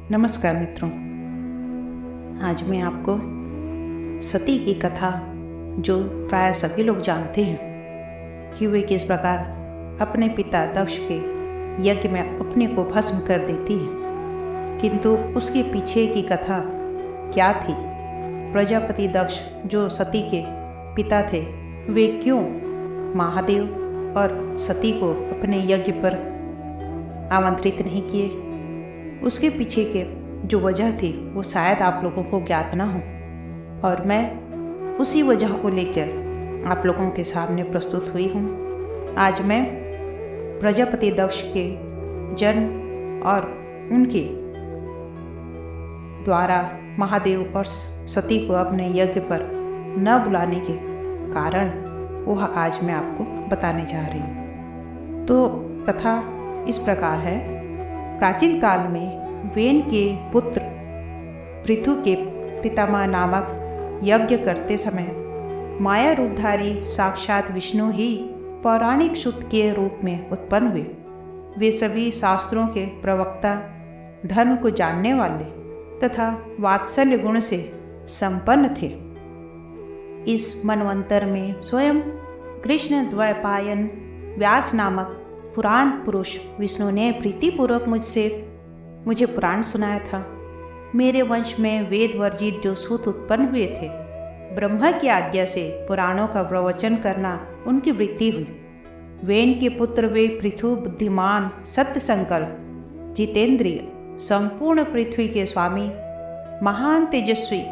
नमस्कार मित्रों। आज मैं आपको सती की कथा, जो प्राय सभी लोग जानते हैं कि वे किस प्रकार अपने पिता दक्ष के यज्ञ में अपने को भस्म कर देती है, किंतु उसके पीछे की कथा क्या थी। प्रजापति दक्ष जो सती के पिता थे, वे क्यों महादेव और सती को अपने यज्ञ पर आमंत्रित नहीं किए, उसके पीछे के जो वजह थी वो शायद आप लोगों को ज्ञात ना हो, और मैं उसी वजह को लेकर आप लोगों के सामने प्रस्तुत हुई हूँ। आज मैं प्रजापति दक्ष के जन्म और उनके द्वारा महादेव और सती को अपने यज्ञ पर न बुलाने के कारण वह आज मैं आपको बताने जा रही हूँ। तो कथा इस प्रकार है। प्राचीन काल में वेन के पुत्र पृथु के पितामह नामक यज्ञ करते समय माया रूपधारी साक्षात विष्णु ही पौराणिक सुत के रूप में उत्पन्न हुए। वे सभी शास्त्रों के प्रवक्ता, धर्म को जानने वाले तथा वात्सल्य गुण से संपन्न थे। इस मनवंतर में स्वयं कृष्ण द्वैपायन व्यास नामक पुराण पुरुष विष्णु ने प्रीतिपूर्वक मुझे पुराण सुनाया था। मेरे वंश में वेद वर्जित जो सूत उत्पन्न हुए थे, ब्रह्मा की आज्ञा से पुराणों का प्रवचन करना उनकी वृत्ति हुई। वेन के पुत्र वे पृथु बुद्धिमान, सत्य संकल्प, जितेंद्रिय, संपूर्ण पृथ्वी के स्वामी, महान तेजस्वी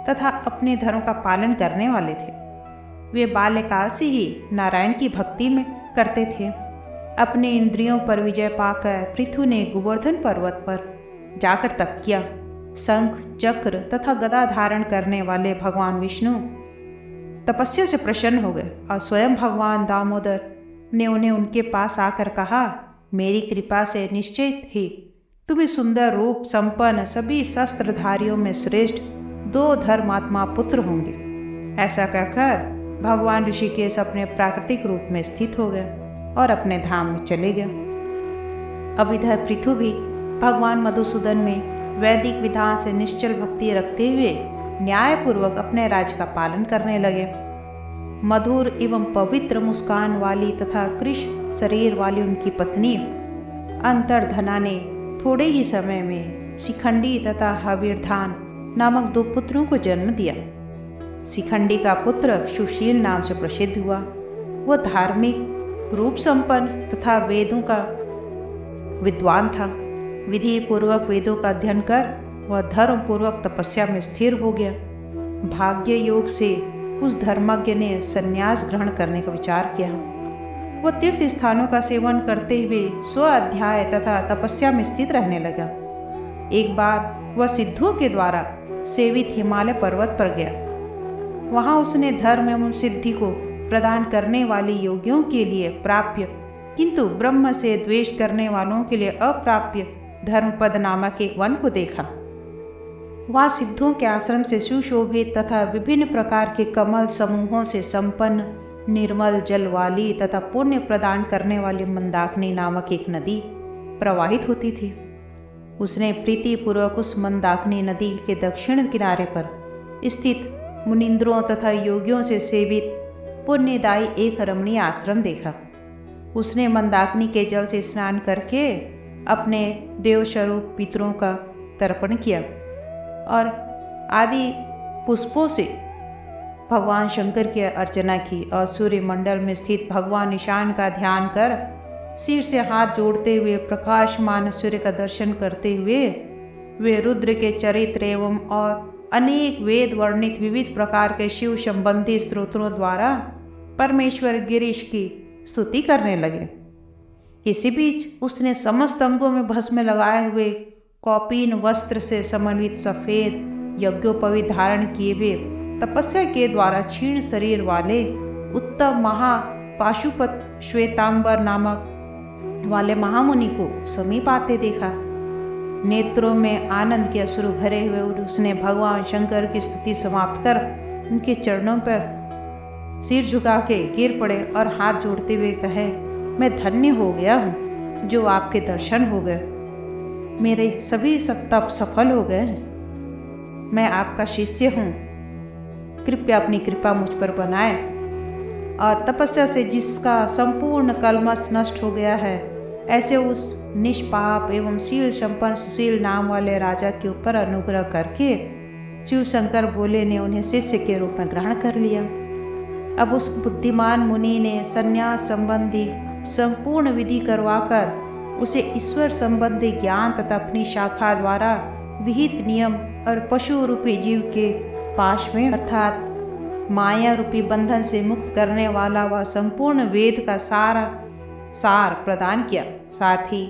तथा अपने धर्म का पालन करने वाले थे। वे बाल्यकाल से ही नारायण की भक्ति में करते थे। अपने इंद्रियों पर विजय पाकर पृथु ने गोवर्धन पर्वत पर जाकर तप किया। शंख, चक्र तथा गदा धारण करने वाले भगवान विष्णु तपस्या से प्रसन्न हो गए और स्वयं भगवान दामोदर ने उन्हें उनके पास आकर कहा, मेरी कृपा से निश्चित ही तुम्हें सुंदर रूप संपन्न सभी शस्त्रधारियों में श्रेष्ठ 2 धर्मात्मा पुत्र होंगे। ऐसा कहकर भगवान ऋषिकेश अपने प्राकृतिक रूप में स्थित हो गए और अपने धाम में चले गए। अब इधर पृथु भी भगवान मधुसूदन में वैदिक विधान से निश्चल भक्ति रखते हुए न्यायपूर्वक अपने राज्य का पालन करने लगे। मधुर एवं पवित्र मुस्कान वाली तथा कृष्ण शरीर वाली उनकी पत्नी अंतर्धना ने थोड़े ही समय में शिखंडी तथा हवीरधान नामक 2 पुत्रों को जन्म दिया। शिखंडी का पुत्र सुशील नाम से प्रसिद्ध हुआ। वह धार्मिक, रूप संपन्न तथा वेदों का विद्वान था। विधि पूर्वक वेदों का अध्ययन कर वह धर्म पूर्वक तपस्या में स्थिर हो गया। भाग्य योग से उस धर्मज्ञ ने संन्यास ग्रहण करने का विचार किया। वह तीर्थ स्थानों का सेवन करते हुए स्व अध्याय तथा तपस्या में स्थित रहने लगा। एक बार वह सिद्धों के द्वारा सेवित हिमालय पर्वत पर गया। वहां उसने धर्म एवं सिद्धि को प्रदान करने वाले योगियों के लिए प्राप्य किंतु ब्रह्म से द्वेष करने वालों के लिए अप्राप्य धर्मपद नामक एक वन को देखा। वहाँ सिद्धों के आश्रम से सुशोभित तथा विभिन्न प्रकार के कमल समूहों से संपन्न निर्मल जल वाली तथा पुण्य प्रदान करने वाली मंदाकिनी नामक एक नदी प्रवाहित होती थी। उसने प्रीतिपूर्वक उस मंदाकिनी नदी के दक्षिण किनारे पर स्थित मुनिंद्रों तथा योगियों से सेवित पुण्यदायी एक रमणीय आश्रम देखा। उसने मंदाकिनी के जल से स्नान करके अपने देवस्वरूप पितरों का तर्पण किया और आदि पुष्पों से भगवान शंकर की अर्चना की और सूर्य मंडल में स्थित भगवान ईशान का ध्यान कर सिर से हाथ जोड़ते हुए प्रकाशमान सूर्य का दर्शन करते हुए वे रुद्र के चरित्र एवं और अनेक वेद वर्णित विविध प्रकार के शिव संबंधी स्तोत्रों द्वारा परमेश्वर गिरीश की स्तुति करने लगे। इसी बीच उसने समस्त अंगों में भस्म लगाए हुए कौपीन वस्त्र से समन्वित सफेद यज्ञोपवीत धारण किए हुए तपस्या के द्वारा क्षीण शरीर वाले उत्तम महा पाशुपत श्वेतांबर नामक वाले महामुनि को समीप आते देखा। नेत्रों में आनंद के अश्रु भरे हुए उसने भगवान शंकर की स्तुति समाप्त कर उनके चरणों पर सिर झुका के गिर पड़े और हाथ जोड़ते हुए कहे, मैं धन्य हो गया हूँ जो आपके दर्शन हो गए। मेरे सभी तप सफल हो गए हैं। मैं आपका शिष्य हूँ, कृपया अपनी कृपा मुझ पर बनाए और तपस्या से जिसका संपूर्ण कलमश नष्ट हो गया है, ऐसे उस निष्पाप एवं शील संपन्न सुशील नाम वाले राजा के ऊपर अनुग्रह करके शिव शंकर भोले ने उन्हें शिष्य के रूप में ग्रहण कर लिया। अब उस बुद्धिमान मुनि ने संन्यास संबंधी संपूर्ण विधि करवाकर उसे ईश्वर संबंधी ज्ञान तथा अपनी शाखा द्वारा विहित नियम और पशु रूपी जीव के पाश में अर्थात माया रूपी बंधन से मुक्त करने वाला वह संपूर्ण वेद का सार प्रदान किया। साथ ही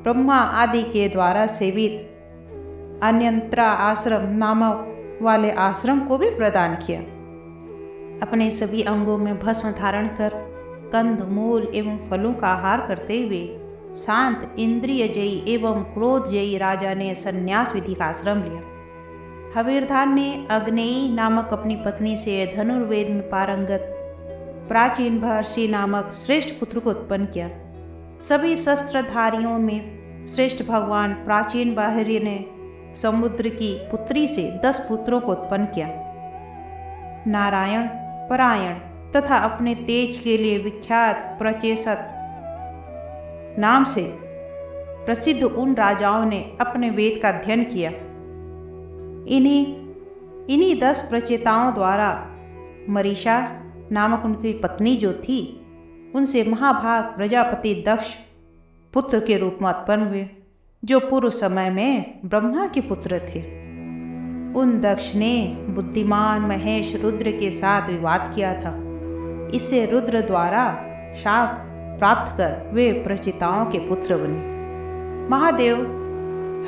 ब्रह्मा आदि के द्वारा सेवित अन्यंत्रा आश्रम नामक वाले आश्रम को भी प्रदान किया। अपने सभी अंगों में भस्म धारण कर कंद मूल एवं फलों का आहार करते हुए शांत इंद्रिय जयी एवं क्रोध जयी राजा ने संन्यास विधि का आश्रम लिया। हवीरधान ने अग्नेयी नामक अपनी पत्नी से धनुर्वेद में पारंगत प्राचीन महर्षि नामक श्रेष्ठ पुत्र को उत्पन्न किया। सभी शस्त्रधारियों में श्रेष्ठ भगवान प्राचीन बाहरी ने समुद्र की पुत्री से 10 पुत्रों को उत्पन्न किया। नारायण, परायण तथा अपने तेज के लिए विख्यात प्रचेसक नाम से प्रसिद्ध उन राजाओं ने अपने वेद का अध्ययन किया। इन्हीं 10 प्रचेताओं द्वारा मरीषा नामक उनकी पत्नी जो थी, उनसे महाभाग प्रजापति दक्ष पुत्र के रूप में उत्पन्न हुए, जो पूर्व समय में ब्रह्मा के पुत्र थे। उन दक्ष ने बुद्धिमान महेश रुद्र के साथ विवाद किया था। इससे रुद्र द्वारा शाप प्राप्त कर वे प्रचिताओं के पुत्र बने। महादेव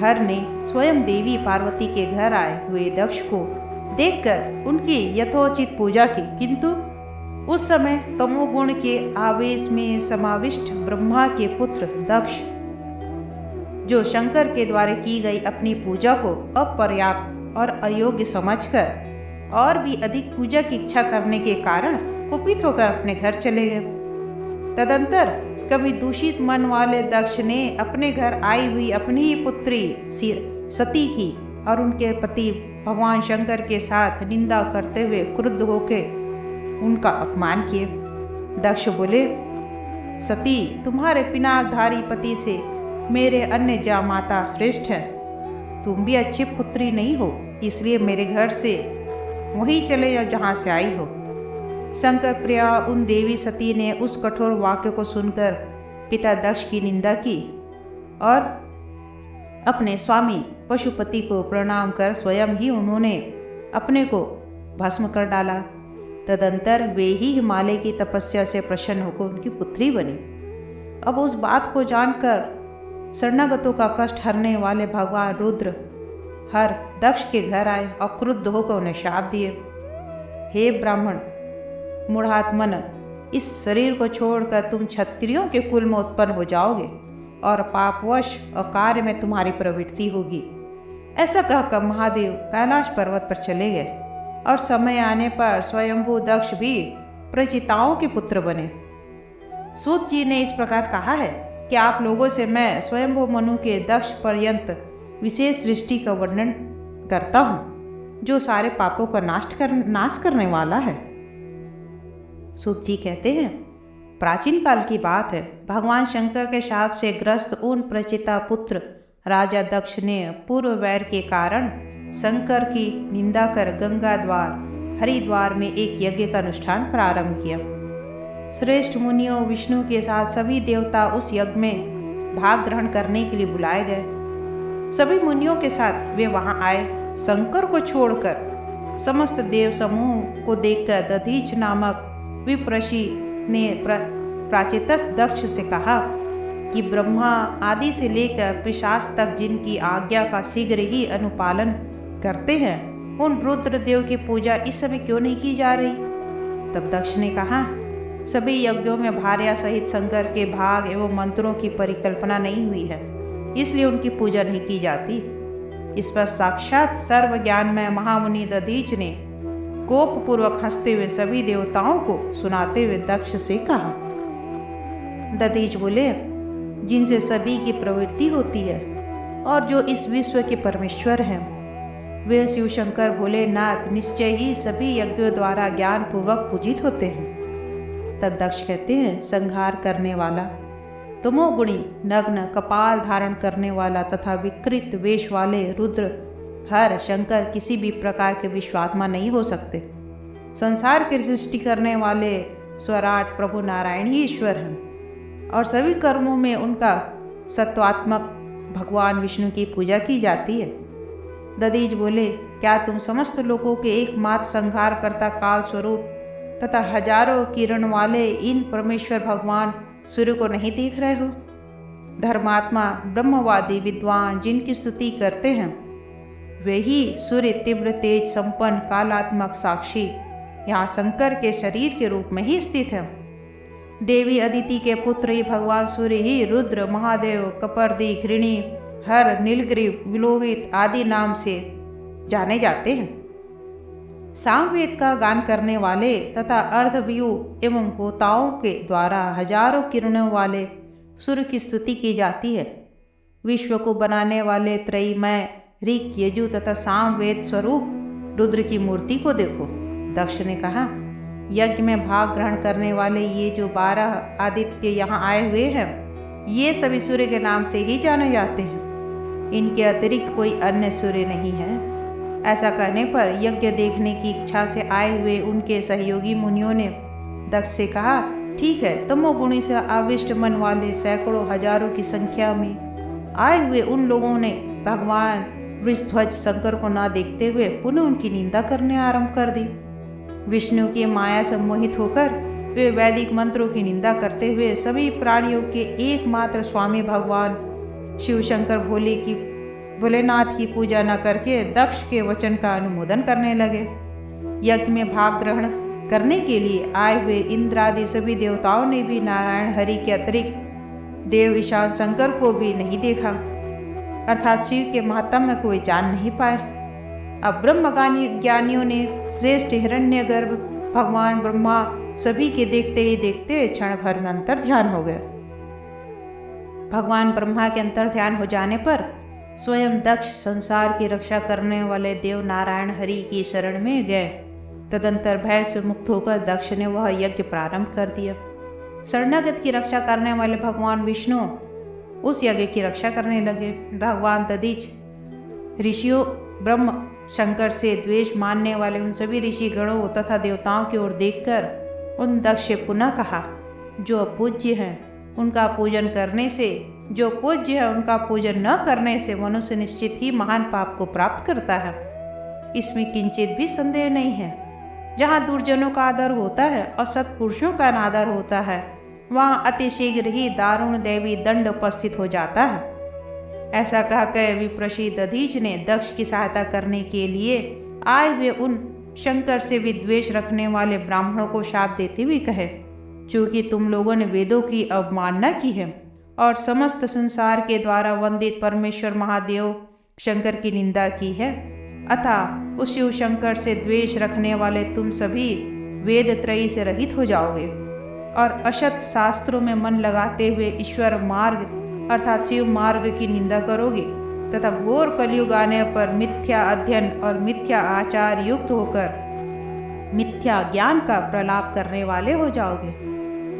हर ने स्वयं देवी पार्वती के घर आए हुए दक्ष को देखकर उनकी यथोचित पूजा की, किंतु उस समय तमोगुण के आवेश में समाविष्ट ब्रह्मा के पुत्र दक्ष, जो शंकर के द्वारा की गई अपनी पूजा को अपर्याप्त और अयोग्य समझकर और भी अधिक पूजा की इच्छा करने के कारण कुपित होकर अपने घर चले गए। तदंतर कभी दूषित मन वाले दक्ष ने अपने घर आई हुई अपनी ही पुत्री सती की और उनके पति भगवान शंकर के साथ निंदा करते हुए क्रुद्ध होकर उनका अपमान किए। दक्ष बोले, सती, तुम्हारे पिनाकधारी पति से मेरे अन्य जा माता श्रेष्ठ है। तुम भी अच्छी पुत्री नहीं हो, इसलिए मेरे घर से वहीं चले जाओ जहाँ से आई हो। शंकर प्रिया उन देवी सती ने उस कठोर वाक्य को सुनकर पिता दक्ष की निंदा की और अपने स्वामी पशुपति को प्रणाम कर स्वयं ही उन्होंने अपने को भस्म कर डाला। तदंतर वे ही हिमालय की तपस्या से प्रसन्न होकर उनकी पुत्री बनी। अब उस बात को जानकर शरणागतों का कष्ट हरने वाले भगवान रुद्र हर दक्ष के घर आए और क्रुद्ध होकर उन्हें शाप दिए। हे ब्राह्मण मूढ़ात्मन, इस शरीर को छोड़कर तुम क्षत्रियों के कुल में उत्पन्न हो जाओगे और पापवश और कार्य में तुम्हारी प्रवृत्ति होगी। ऐसा कहकर महादेव कैलाश पर्वत पर चले गए और समय आने पर स्वयंभू दक्ष भी प्रचिताओं के पुत्र बने। सूत जी ने इस प्रकार कहा है कि आप लोगों से मैं स्वयंभू मनु के दक्ष पर्यंत विशेष सृष्टि का वर्णन करता हूँ, जो सारे पापों का नाश करने वाला है। सूत जी कहते हैं, प्राचीन काल की बात है, भगवान शंकर के शाप से ग्रस्त उन प्रचिता पुत्र राजा दक्ष ने पूर्व वैर के कारण शंकर की निंदा कर गंगा द्वार हरिद्वार में एक यज्ञ का अनुष्ठान प्रारंभ किया। श्रेष्ठ मुनियों विष्णु के साथ सभी देवता उस यज्ञ में भाग ग्रहण करने के लिए बुलाए गए। सभी मुनियों के साथ वे वहां आए। शंकर को छोड़कर समस्त देव समूह को देखकर दधीच नामक विप्रषि ने प्राचेतस दक्ष से कहा कि ब्रह्मा आदि से लेकर पिशाच तक जिनकी आज्ञा का शीघ्र ही अनुपालन करते हैं, उन रुद्रदेव की पूजा इस समय क्यों नहीं की जा रही। तब दक्ष ने कहा, सभी यज्ञों में भार्या सहित शंकर के भाग एवं मंत्रों की परिकल्पना नहीं हुई है, इसलिए उनकी पूजा नहीं की जाती। इस पर साक्षात सर्व ज्ञान में महामुनि दधीच ने कोप पूर्वक हंसते हुए सभी देवताओं को सुनाते हुए दक्ष से कहा। दधीच बोले, जिनसे सभी की प्रवृत्ति होती है और जो इस विश्व के परमेश्वर हैं, वे शिव शंकर भोलेनाथ निश्चय ही सभी यज्ञों द्वारा ज्ञान पूर्वक पूजित होते हैं। तब दक्ष कहते हैं, संहार करने वाला, तमोगुणी, नग्न, कपाल धारण करने वाला तथा विकृत वेश वाले रुद्र, हर, शंकर किसी भी प्रकार के विश्वात्मा नहीं हो सकते। संसार की सृष्टि करने वाले स्वराट प्रभु नारायण ही ईश्वर हैं और सभी कर्मों में उनका सत्वात्मक भगवान विष्णु की पूजा की जाती है। दधीच बोले, क्या तुम समस्त लोगों के एकमात्र संहार करता काल स्वरूप तथा हजारों किरण वाले इन परमेश्वर भगवान सूर्य को नहीं देख रहे हो? धर्मात्मा ब्रह्मवादी विद्वान जिनकी स्तुति करते हैं, वे ही सूर्य तीव्र तेज संपन्न कालात्मक साक्षी यहाँ शंकर के शरीर के रूप में ही स्थित है। देवी अदिति के पुत्र ही भगवान सूर्य ही रुद्र, महादेव, कपर्दी, घृणी, हर, नीलग्रीव, विलोहित आदि नाम से जाने जाते हैं। सामवेद का गान करने वाले तथा अर्धव्यू एवं होताओं के द्वारा हजारों किरणों वाले सूर्य की स्तुति की जाती है। विश्व को बनाने वाले त्रयीमय ऋक, यजु तथा सामवेद स्वरूप रुद्र की मूर्ति को देखो। दक्ष ने कहा, यज्ञ में भाग ग्रहण करने वाले ये जो 12 आदित्य यहाँ आए हुए हैं, ये सभी सूर्य के नाम से ही जाने जाते हैं। इनके अतिरिक्त कोई अन्य सूर्य नहीं है। ऐसा करने पर यज्ञ देखने की इच्छा से आए हुए उनके सहयोगी मुनियों ने दक्ष से कहा, ठीक है, तमोगुणी से आविष्ट मन वाले सैकड़ों हजारों की संख्या में आए हुए उन लोगों ने भगवान वृषध्वज शंकर को न देखते हुए पुनः उनकी निंदा करने आरंभ कर दी। विष्णु की माया से मोहित होकर वे वैदिक मंत्रों की निंदा करते हुए सभी प्राणियों के एकमात्र स्वामी भगवान शिव शंकर भोलेनाथ की पूजा न करके दक्ष के वचन का अनुमोदन करने लगे। यज्ञ में भाग ग्रहण करने के लिए आए हुए इंद्र आदि सभी देवताओं ने भी नारायण हरि के अतिरिक्त देव ईशान शंकर को भी नहीं देखा, अर्थात शिव के महात्म्य को वे जान नहीं पाए। अब ब्रह्मज्ञानी ज्ञानियों ने श्रेष्ठ हिरण्यगर्भ भगवान ब्रह्मा सभी के देखते ही देखते क्षण भर में अंतर ध्यान हो गए। भगवान ब्रह्मा के अंतर ध्यान हो जाने पर स्वयं दक्ष संसार की रक्षा करने वाले देव नारायण हरि की शरण में गए। तदंतर भय से मुक्त होकर दक्ष ने वह यज्ञ प्रारंभ कर दिया। शरणागत की रक्षा करने वाले भगवान विष्णु उस यज्ञ की रक्षा करने लगे। भगवान दधीच ऋषियों, ब्रह्म शंकर से द्वेष मानने वाले उन सभी ऋषि गणों तथा देवताओं की ओर देखकर उन दक्ष से पुनः कहा, जो अपूज्य हैं उनका पूजन करने से, जो पूज्य है उनका पूजन न करने से मनुष्य निश्चित ही महान पाप को प्राप्त करता है। इसमें किंचित भी संदेह नहीं है। जहाँ दुर्जनों का आदर होता है और सत्पुरुषों का अनादर होता है, वहाँ अतिशीघ्र ही दारुण दैवी दंड उपस्थित हो जाता है। ऐसा कहकर विप्रषी दधीच ने दक्ष की सहायता करने के लिए आए हुए उन शंकर से विद्वेष रखने वाले ब्राह्मणों को शाप देते हुए कहे, क्योंकि तुम लोगों ने वेदों की अवमानना की है और समस्त संसार के द्वारा वंदित परमेश्वर महादेव शंकर की निंदा की है, अतः उस शिव शंकर से द्वेष रखने वाले तुम सभी वेद त्रयी से रहित हो जाओगे और असत शास्त्रों में मन लगाते हुए ईश्वर मार्ग अर्थात शिव मार्ग की निंदा करोगे तथा घोर कलयुग आने पर मिथ्या अध्ययन और मिथ्या आचार युक्त होकर मिथ्या ज्ञान का प्रलाप करने वाले हो जाओगे।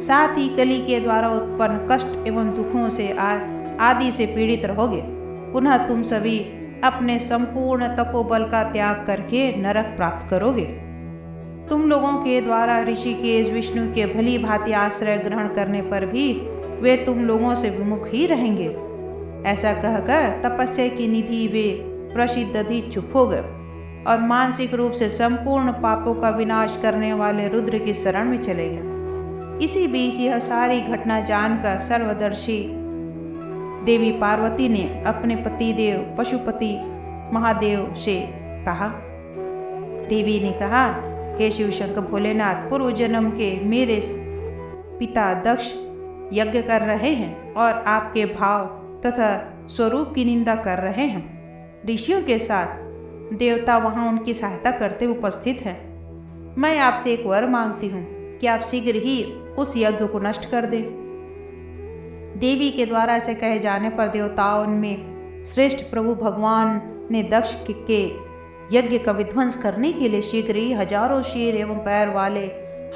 साथ ही कली के द्वारा उत्पन्न कष्ट एवं दुखों से आदि से पीड़ित रहोगे। पुनः तुम सभी अपने संपूर्ण तपोबल का त्याग करके नरक प्राप्त करोगे। तुम लोगों के द्वारा ऋषिकेश विष्णु के भली भांति आश्रय ग्रहण करने पर भी वे तुम लोगों से विमुख ही रहेंगे। ऐसा कहकर तपस्या की निधि वे प्रसिद्ध दधीच चुप हो गए और मानसिक रूप से संपूर्ण पापों का विनाश करने वाले रुद्र की शरण में चले गए। इसी बीच यह सारी घटना जानकर सर्वदर्शी देवी पार्वती ने अपने पति देव पशुपति महादेव से कहा। देवी ने कहा, हे शिव शंकर भोलेनाथ, पूर्व जन्म के मेरे पिता दक्ष यज्ञ कर रहे हैं और आपके भाव तथा स्वरूप की निंदा कर रहे हैं। ऋषियों के साथ देवता वहां उनकी सहायता करते उपस्थित हैं। मैं आपसे एक वर मांगती हूँ कि आप शीघ्र ही उस यज्ञ को नष्ट कर दें। देवी के द्वारा ऐसे कहे जाने पर देवताओं में श्रेष्ठ प्रभु भगवान ने दक्ष के यज्ञ का विध्वंस करने के लिए शीघ्र ही हजारों सिर एवं पैर वाले,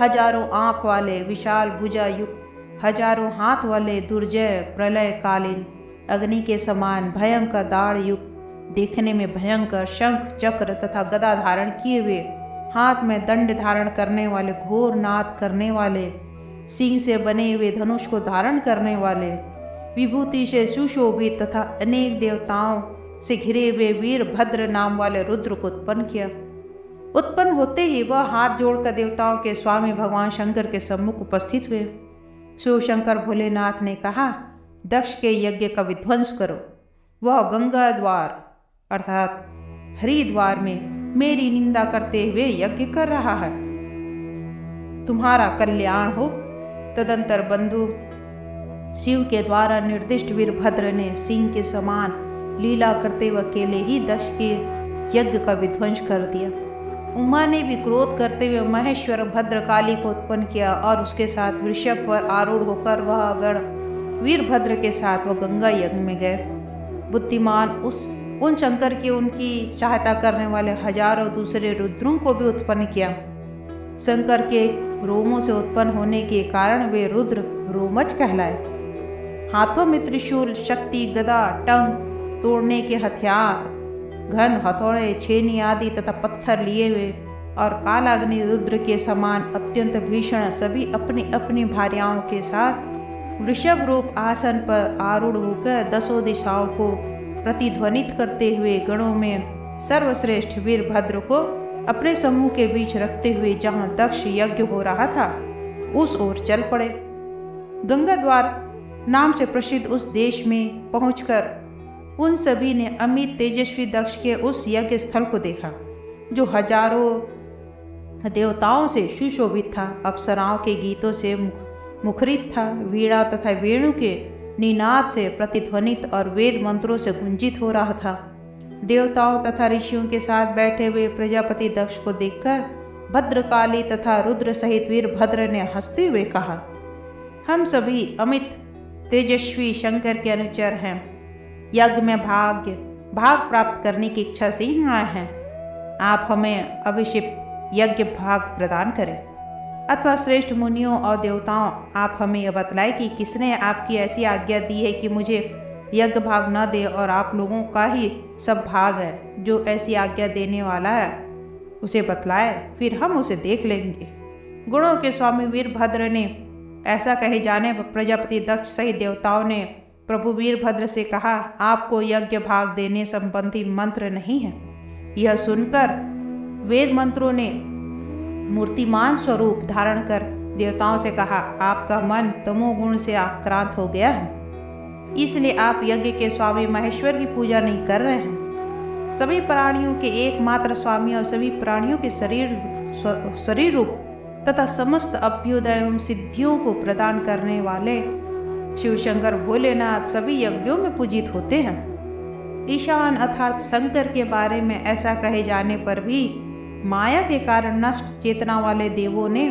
हजारों आंख वाले, विशाल भुजा युक्त, हजारों हाथ वाले दुर्जय प्रलय कालीन अग्नि के समान भयंकर दाढ़ युक्त, देखने में भयंकर शंख चक्र तथा गदा धारण किए हुए, हाथ में दंड धारण करने वाले, घोर नाद करने वाले, सिंह से बने हुए धनुष को धारण करने वाले, विभूति से सुशोभित तथा अनेक देवताओं से घिरे हुए वीरभद्र नाम वाले रुद्र को उत्पन्न किया। उत्पन्न होते ही वह हाथ जोड़कर देवताओं के स्वामी भगवान शंकर के सम्मुख उपस्थित हुए। शिव शंकर भोलेनाथ ने कहा, दक्ष के यज्ञ का विध्वंस करो। वह गंगा द्वार अर्थात हरिद्वार में मेरी निंदा करते हुए यज्ञ कर रहा है, तुम्हारा कल्याण हो। तदंतर बंधु शिव के द्वारा निर्दिष्ट वीरभद्र ने सिंह के समान लीला करते हुए अकेले ही दक्ष के यज्ञ का विध्वंस कर दिया। उमा ने भी क्रोध करते हुए महेश्वर भद्रकाली को उत्पन्न किया और उसके साथ वृषभ पर आरूढ़ होकर वह गण वीरभद्र के साथ वह गंगा यज्ञ में गए। बुद्धिमान उन शंकर के उनकी सहायता करने वाले हजारों दूसरे रुद्रों को भी उत्पन्न किया। शंकर के रोमों से उत्पन्न होने के कारण वे रुद्र रोमच कहलाए। हाथों में त्रिशूल, शक्ति, गदा, टंग तोड़ने के हथियार, घन हथौड़े, छेनी आदि तथा पत्थर लिए हुए और कालाग्नि रुद्र के समान अत्यंत भीषण सभी अपनी अपनी भार्याओं के साथ वृषभ रूप आसन पर आरूढ़ होकर दसों दिशाओं को प्रतिध्वनित करते हुए गणों में सर्वश्रेष्ठ वीरभद्र को अपने समूह के बीच रखते हुए जहां दक्ष यज्ञ हो रहा था उस ओर चल पड़े। गंगा द्वार नाम से प्रसिद्ध उस देश में पहुंचकर उन सभी ने अमित तेजस्वी दक्ष के उस यज्ञ स्थल को देखा, जो हजारों देवताओं से सुशोभित था, अप्सराओं के गीतों से मुखरित था, वीणा तथा वेणु के निनाद से प्रतिध्वनित और वेद मंत्रों से गुंजित हो रहा था। देवताओं तथा ऋषियों के साथ बैठे हुए प्रजापति दक्ष को देखकर भद्रकाली तथा रुद्र सहित वीरभद्र ने हंसते हुए कहा, हम सभी अमित तेजस्वी शंकर के अनुचर हैं, यज्ञ में भाग प्राप्त करने की इच्छा से ही आए हैं। आप हमें अभिषिक्त यज्ञ भाग प्रदान करें, अथवा श्रेष्ठ मुनियों और देवताओं, आप हमें यह बतलाए कि किसने आपकी ऐसी आज्ञा दी है कि मुझे यज्ञ भाग न दे और आप लोगों का ही सब भाग है। जो ऐसी आज्ञा देने वाला है उसे बतलाए, फिर हम उसे देख लेंगे। गुणों के स्वामी वीरभद्र ने ऐसा कहे जाने पर प्रजापति दक्ष सहित देवताओं ने प्रभु वीरभद्र से कहा, आपको यज्ञ भाग देने संबंधी मंत्र नहीं है। यह सुनकर वेद मंत्रों ने मूर्तिमान स्वरूप धारण कर देवताओं से कहा, आपका मन तमोगुण से आक्रांत हो गया है, इसलिए आप यज्ञ के स्वामी महेश्वर की पूजा नहीं कर रहे हैं। सभी प्राणियों के एकमात्र स्वामी और सभी प्राणियों के शरीर रूप तथा समस्त अभ्युदय एवं सिद्धियों को प्रदान करने वाले शिव शंकर भोलेनाथ सभी यज्ञों में पूजित होते हैं। ईशान अर्थात शंकर के बारे में ऐसा कहे जाने पर भी माया के कारण नष्ट चेतना वाले देवों ने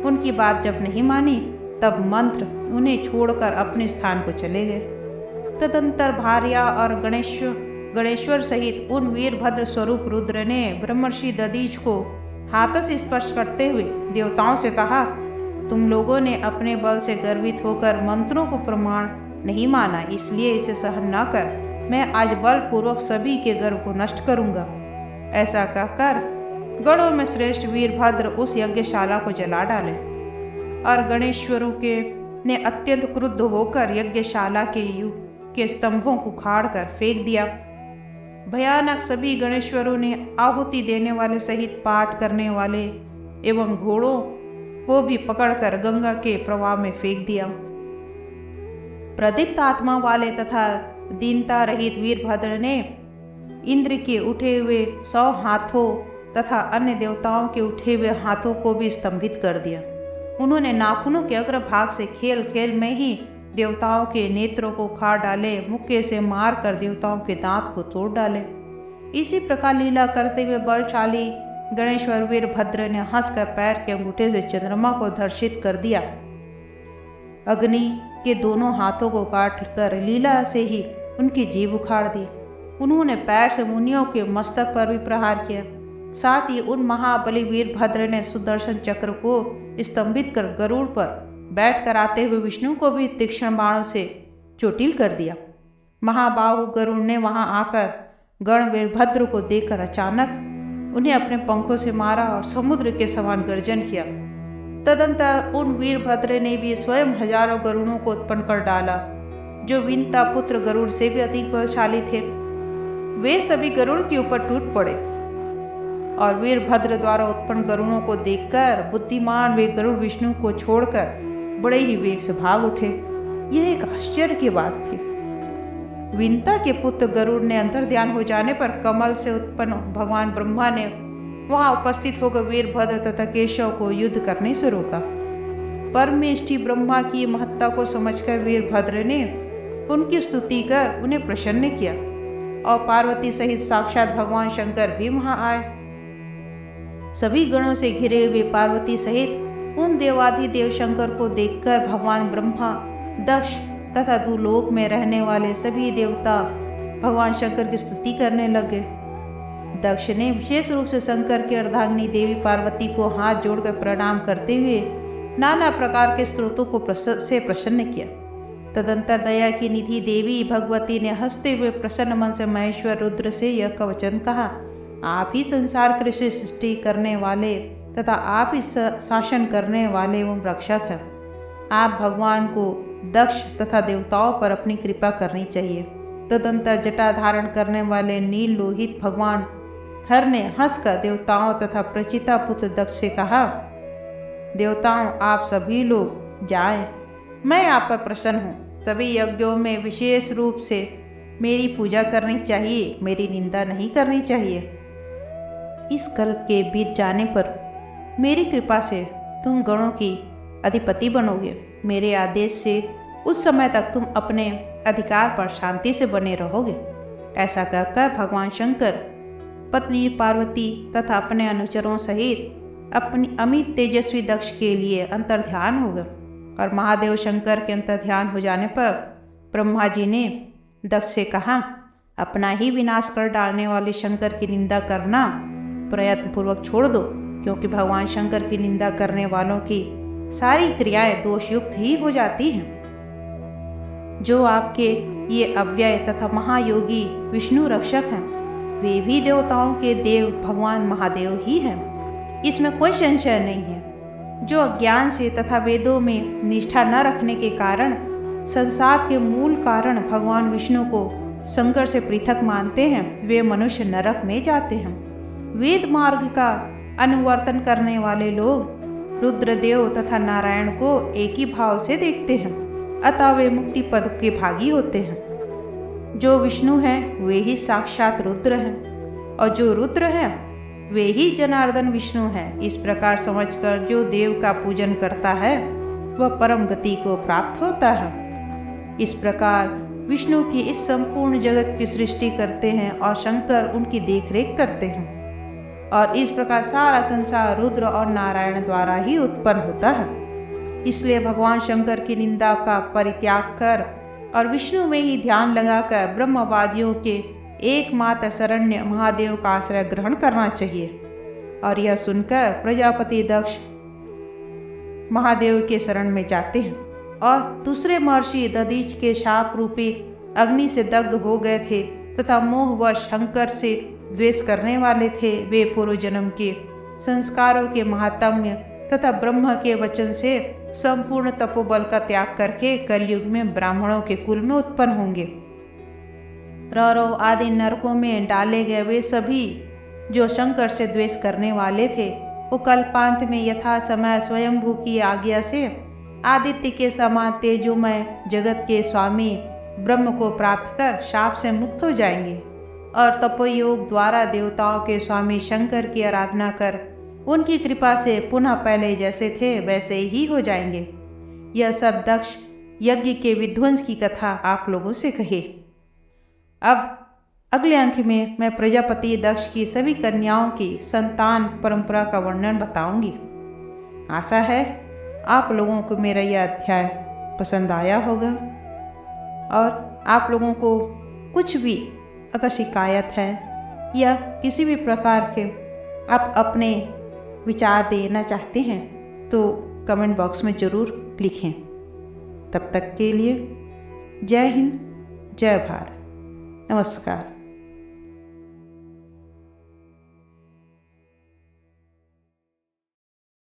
उनकी बात जब नहीं मानी, तब मंत्र उन्हें छोड़कर अपने स्थान को चले गए। तदंतर भार्या और गणेश्वर सहित उन वीरभद्र स्वरूप रुद्र ने ब्रह्मर्षि दधीच को हाथों से स्पर्श करते हुए देवताओं से कहा, तुम लोगों ने अपने बल से गर्वित होकर मंत्रों को प्रमाण नहीं माना, इसलिए इसे सहन न कर मैं आज बलपूर्वक सभी के गर्व को नष्ट करूंगा। ऐसा कहकर गणों में श्रेष्ठ वीरभद्र उस यज्ञशाला को जला डाले और गणेश्वरों ने अत्यंत क्रुद्ध होकर यज्ञशाला के स्तंभों को उखाड़ कर फेंक दिया। भयानक सभी गणेश्वरों ने आहुति देने वाले सहित पाठ करने वाले एवं घोड़ों को भी पकड़कर गंगा के प्रवाह में फेंक दिया। प्रदीप्त आत्मा वाले तथा दीनता रहित वीरभद्र ने इंद्र के उठे हुए 100 हाथों तथा अन्य देवताओं के उठे हुए हाथों को भी स्तंभित कर दिया। उन्होंने नाखूनों के अग्रभाग से खेल खेल में ही देवताओं के नेत्रों को उखाड़ डाले, मुक्के से मार कर देवताओं के दांत को तोड़ डाले। इसी प्रकार लीला करते हुए बलशाली गणेश्वर वीरभद्र ने हंसकर पैर के अंगूठे से चंद्रमा को धर्षित कर दिया। अग्नि के दोनों हाथों को काट कर लीला से ही उनकी जीभ उखाड़ दी। उन्होंने पैर से मुनियों के मस्तक पर भी प्रहार किया। साथ ही उन महाबली वीरभद्र ने सुदर्शन चक्र को स्तंभित कर गरुड़ पर बैठ कर आते हुए विष्णु को भी तीक्ष्ण बाणों से चोटिल कर दिया। महाबाहु गरुड़ ने वहां आकर गण वीरभद्र को देखकर अचानक उन्हें अपने पंखों से मारा और समुद्र के समान गर्जन किया। तदंतर उन वीरभद्र ने भी स्वयं हजारों गरुड़ों को उत्पन्न कर डाला, जो विंता पुत्र गरुड़ से भी अधिक बलशाली थे। वे सभी गरुड़ के ऊपर टूट पड़े और वीरभद्र द्वारा उत्पन्न गरुड़ों को देखकर बुद्धिमान वे गरुड़ विष्णु को छोड़कर बड़े ही वेग से भाग उठे। यह एक आश्चर्य की बात थी। विंता के पुत्र गरुड़ ने अंतर्ध्यान हो जाने पर कमल से उत्पन्न भगवान ब्रह्मा ने वहां उपस्थित होकर वीरभद्र तथा केशव को युद्ध करने से रोका। परमेष्ठी ब्रह्मा की महत्ता को समझकर वीरभद्र ने उनकी स्तुति कर उन्हें प्रसन्न किया और पार्वती सहित साक्षात भगवान शंकर भी वहां आए। सभी गणों से घिरे हुए पार्वती सहित उन देवाधिदेव शंकर को देखकर भगवान ब्रह्मा, दक्ष तथा भूलोक में रहने वाले सभी देवता भगवान शंकर की स्तुति करने लगे। दक्ष ने विशेष रूप से शंकर की अर्धांगिनी देवी पार्वती को हाथ जोड़कर प्रणाम करते हुए नाना प्रकार के स्तोत्रों को से प्रसन्न किया। तदंतर दया की निधि देवी भगवती ने हंसते हुए प्रसन्न मन से महेश्वर रुद्र से यह कवचन कहा, आप ही संसार की सृष्टि करने वाले तथा आप ही शासन करने वाले एवं रक्षक हैं। आप भगवान को दक्ष तथा देवताओं पर अपनी कृपा करनी चाहिए। तदंतर जटा धारण करने वाले नील लोहित भगवान हर ने हंसकर देवताओं तथा प्रचिता पुत्र दक्ष से कहा, देवताओं आप सभी लोग जाएं, मैं आप पर प्रसन्न हूँ। सभी यज्ञों में विशेष रूप से मेरी पूजा करनी चाहिए, मेरी निंदा नहीं करनी चाहिए। इस कल्प के बीत जाने पर मेरी कृपा से तुम गणों की अधिपति बनोगे। मेरे आदेश से उस समय तक तुम अपने अधिकार पर शांति से बने रहोगे। ऐसा कहकर भगवान शंकर पत्नी पार्वती तथा अपने अनुचरों सहित अपनी अमित तेजस्वी दक्ष के लिए अंतर्ध्यान हो गए और महादेव शंकर के अंतर्ध्यान हो जाने पर ब्रह्मा जी ने दक्ष से कहा, अपना ही विनाश कर डालने वाले शंकर की निंदा करना प्रयत्न पूर्वक छोड़ दो, क्योंकि भगवान शंकर की निंदा करने वालों की सारी क्रियाएं दोषयुक्त ही हो जाती हैं। जो आपके ये अव्यय तथा महायोगी विष्णु रक्षक हैं, वे भी देवताओं के देव भगवान महादेव ही हैं। इसमें कोई संशय नहीं है। जो अज्ञान से तथा वेदों में निष्ठा न रखने के कारण संसार के मूल कारण भगवान विष्णु को शंकर से पृथक मानते हैं, वे मनुष्य नरक में जाते हैं। वेद मार्ग का अनुवर्तन करने वाले लोग रुद्रदेव तथा नारायण को एक ही भाव से देखते हैं, अतः वे मुक्ति पद के भागी होते हैं। जो विष्णु हैं वे ही साक्षात रुद्र हैं और जो रुद्र हैं वे ही जनार्दन विष्णु हैं। इस प्रकार समझकर जो देव का पूजन करता है वह परम गति को प्राप्त होता है। इस प्रकार विष्णु की इस संपूर्ण जगत की सृष्टि करते हैं और शंकर उनकी देखरेख करते हैं और इस प्रकार सारा संसार रुद्र और नारायण द्वारा ही उत्पन्न होता है। इसलिए भगवान शंकर की निंदा का परित्याग कर और विष्णु में ही ध्यान लगाकर ब्रह्मवादियों के एकमात्र शरण्य महादेव का आश्रय ग्रहण करना चाहिए। और यह सुनकर प्रजापति दक्ष महादेव के शरण में जाते हैं और दूसरे महर्षि दधीच के शाप रूपी अग्नि से दग्ध हो गए थे तथा मोहवश शंकर से द्वेष करने वाले थे। वे पूर्व जन्म के संस्कारों के महात्म्य तथा ब्रह्म के वचन से संपूर्ण तपोबल का त्याग करके कलयुग में ब्राह्मणों के कुल में उत्पन्न होंगे। रौरव आदि नरकों में डाले गए वे सभी जो शंकर से द्वेष करने वाले थे, वो कल्पांत में यथा समय स्वयंभू की आज्ञा से आदित्य के समान तेजोमय जगत के स्वामी ब्रह्म को प्राप्त कर शाप से मुक्त हो जाएंगे और तपोयोग द्वारा देवताओं के स्वामी शंकर की आराधना कर उनकी कृपा से पुनः पहले जैसे थे वैसे ही हो जाएंगे। यह सब दक्ष यज्ञ के विध्वंस की कथा आप लोगों से कही। अब अगले अंक में मैं प्रजापति दक्ष की सभी कन्याओं की संतान परंपरा का वर्णन बताऊंगी। आशा है आप लोगों को मेरा यह अध्याय पसंद आया होगा और आप लोगों को कुछ भी अगर शिकायत है या किसी भी प्रकार के आप अपने विचार देना चाहते हैं तो कमेंट बॉक्स में ज़रूर लिखें। तब तक के लिए जय हिंद, जय भारत, नमस्कार।